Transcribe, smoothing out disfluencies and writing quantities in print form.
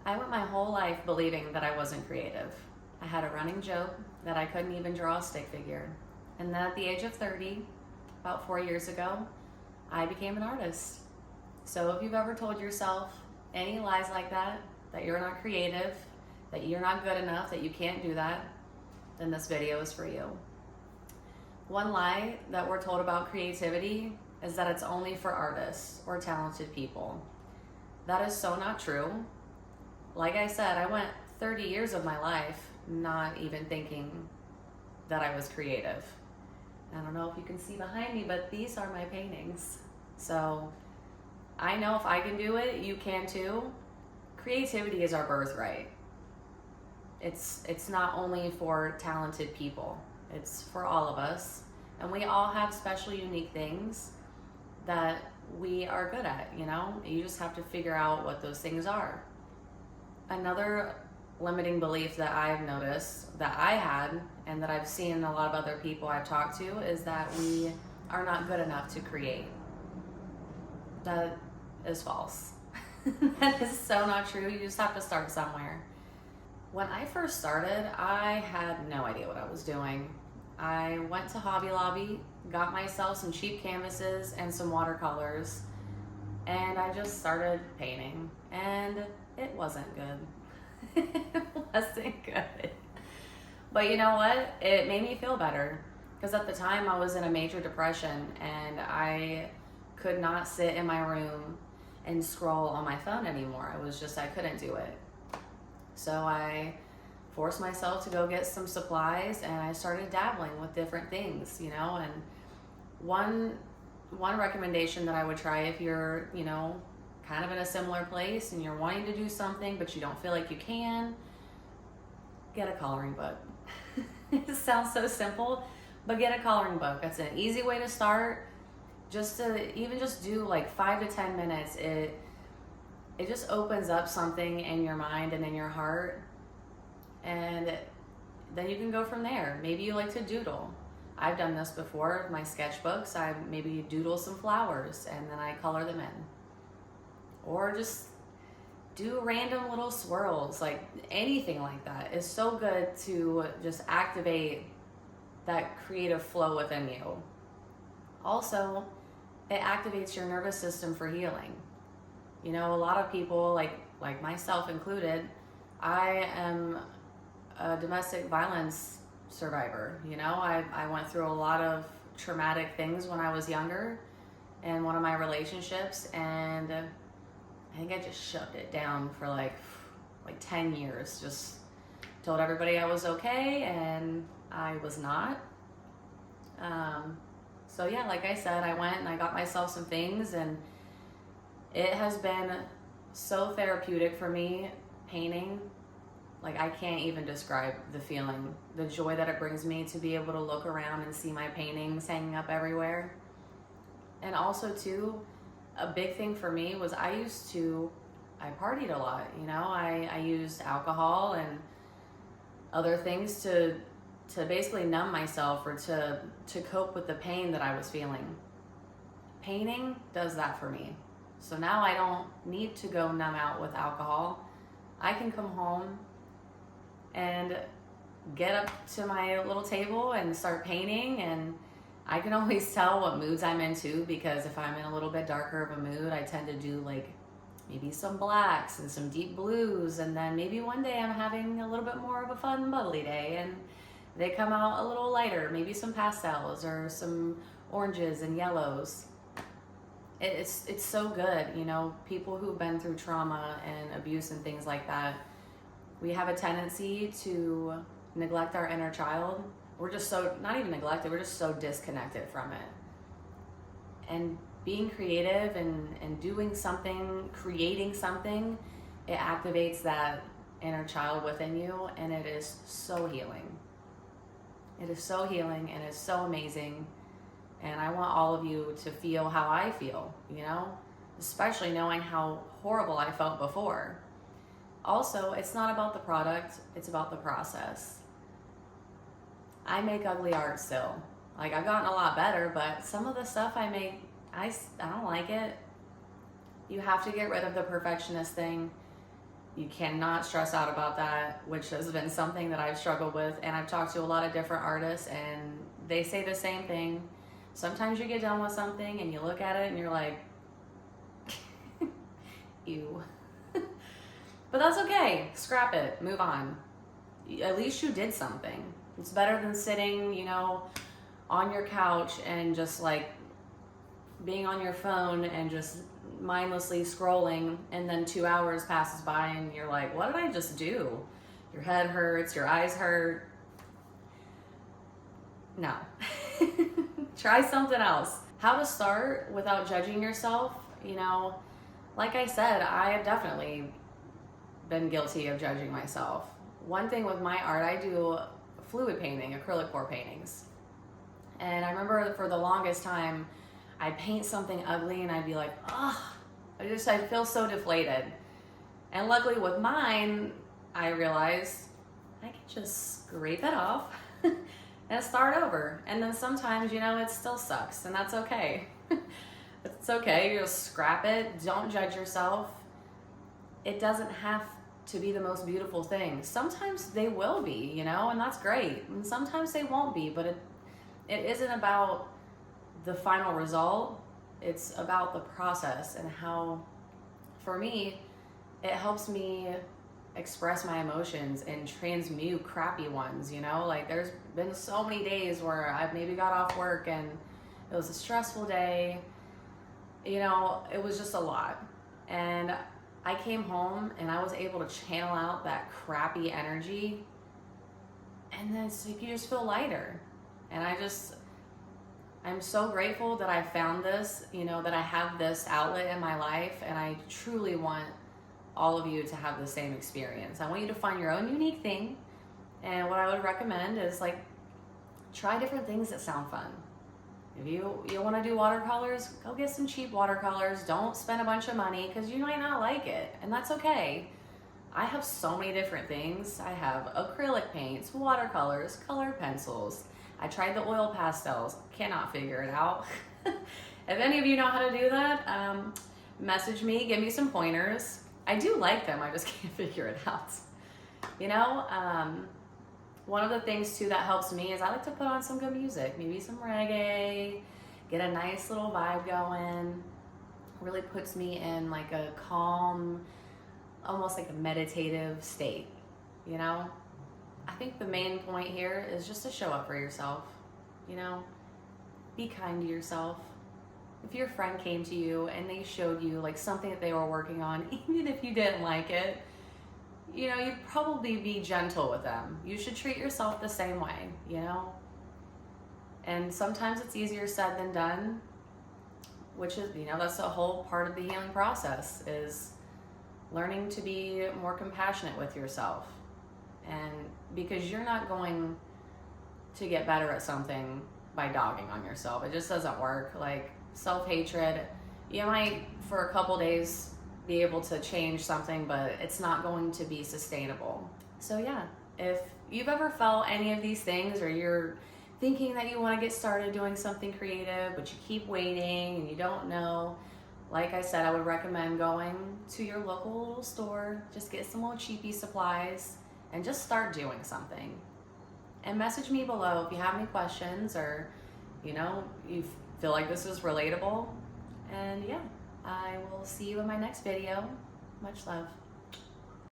I went my whole life believing that I wasn't creative. I had a running joke that I couldn't even draw a stick figure. And then at the age of 30, about 4 years ago, I became an artist. So if you've ever told yourself any lies like that you're not creative, that you're not good enough, that you can't do that, then this video is for you. One lie that we're told about creativity is that it's only for artists or talented people. That is so not true. Like I said, I went 30 years of my life not even thinking that I was creative. I don't know if you can see behind me, but these are my paintings. So I know if I can do it, you can too. Creativity is our birthright. It's not only for talented people, it's for all of us. And we all have special, unique things that we are good at, you know? You just have to figure out what those things are. Another limiting belief that I've noticed that I had and that I've seen a lot of other people I've talked to is that we are not good enough to create. That is false. That is so not true. You just have to start somewhere. When I first started, I had no idea what I was doing. I went to Hobby Lobby, got myself some cheap canvases and some watercolors, and I just started painting, and it wasn't good. It wasn't good. But you know what? It made me feel better, because at the time I was in a major depression and I could not sit in my room and scroll on my phone anymore. I couldn't do it. So I forced myself to go get some supplies and I started dabbling with different things, you know. And one recommendation that I would try if you're, you know, kind of in a similar place and you're wanting to do something but you don't feel like you can, get a coloring book. It sounds so simple, but get a coloring book. That's an easy way to start. Just to even just do like 5 to 10 minutes, it just opens up something in your mind and in your heart, and then you can go from there. Maybe you like to doodle. I've done this before. My sketchbooks, I maybe doodle some flowers and then I color them in, or just do random little swirls. Like anything like that is so good to just activate that creative flow within you. Also, it activates your nervous system for healing. You know, a lot of people, like myself included, I am a domestic violence survivor. You know, I went through a lot of traumatic things when I was younger in one of my relationships, and I think I just shoved it down for like 10 years. Just told everybody I was okay, and I was not. So yeah, like I said, I went and I got myself some things, and it has been so therapeutic for me painting. Like I can't even describe the feeling, the joy that it brings me to be able to look around and see my paintings hanging up everywhere. And also too, a big thing for me was I partied a lot, you know. I used alcohol and other things to basically numb myself, or to cope with the pain that I was feeling. Painting does that for me. So now I don't need to go numb out with alcohol. I can come home and get up to my little table and start painting, and I can always tell what moods I'm into, because if I'm in a little bit darker of a mood, I tend to do like maybe some blacks and some deep blues, and then maybe one day I'm having a little bit more of a fun bubbly day and they come out a little lighter, maybe some pastels or some oranges and yellows. It's so good, you know. People who've been through trauma and abuse and things like that, we have a tendency to neglect our inner child. We're just so, not even neglected, we're just so disconnected from it. And being creative and doing something, creating something, it activates that inner child within you, and it is so healing. It is so healing and it's so amazing. And I want all of you to feel how I feel, you know, especially knowing how horrible I felt before. Also, it's not about the product, it's about the process. I make ugly art still. Like, I've gotten a lot better, but some of the stuff I make, I don't like it. You have to get rid of the perfectionist thing You cannot stress out about that, which has been something that I've struggled with. And I've talked to a lot of different artists, and they say the same thing. Sometimes you get done with something and you look at it and you're like, ew. But that's okay. Scrap it. Move on. At least you did something. It's better than sitting, you know, on your couch and just like being on your phone and just mindlessly scrolling, and then 2 hours passes by and you're like, what did I just do? Your head hurts, your eyes hurt. No. Try something else. How to start without judging yourself. You know, like I said, I have definitely been guilty of judging myself. One thing with my art, I do fluid painting, acrylic pour paintings. And I remember for the longest time, I'd paint something ugly and I'd be like, ugh, I feel so deflated. And luckily with mine, I realized I can just scrape it off and start over. And then sometimes, you know, it still sucks, and that's okay. It's okay, you just scrap it. Don't judge yourself. It doesn't have to be the most beautiful thing. Sometimes they will be, you know, and that's great. And sometimes they won't be, but it isn't about the final result. It's about the process, and how, for me, it helps me express my emotions and transmute crappy ones, you know? Like, there's been so many days where I've maybe got off work and it was a stressful day, you know, it was just a lot. And I came home and I was able to channel out that crappy energy, and then it's like you just feel lighter. And I'm so grateful that I found this, you know, that I have this outlet in my life, and I truly want all of you to have the same experience. I want you to find your own unique thing, and what I would recommend is, like, try different things that sound fun. If you want to do watercolors, go get some cheap watercolors. Don't spend a bunch of money, because you might not like it, and that's okay. I have so many different things. I have acrylic paints, watercolors, colored pencils. I tried the oil pastels, cannot figure it out. If any of you know how to do that, message me, give me some pointers. I do like them, I just can't figure it out. You know, one of the things too that helps me is I like to put on some good music, maybe some reggae, get a nice little vibe going. Really puts me in like a calm, almost like a meditative state, you know? I think the main point here is just to show up for yourself, you know? Be kind to yourself. If your friend came to you and they showed you like something that they were working on, even if you didn't like it, you know, you'd probably be gentle with them. You should treat yourself the same way, you know? And sometimes it's easier said than done, which is, you know, that's a whole part of the healing process, is learning to be more compassionate with yourself. And because you're not going to get better at something by dogging on yourself. It just doesn't work. Like, self-hatred, you might for a couple days be able to change something, but it's not going to be sustainable. So yeah, if you've ever felt any of these things, or you're thinking that you want to get started doing something creative, but you keep waiting and you don't know, like I said, I would recommend going to your local little store, just get some little cheapy supplies, and just start doing something. And message me below if you have any questions, or, you know, you feel like this is relatable. And yeah, I will see you in my next video. Much love.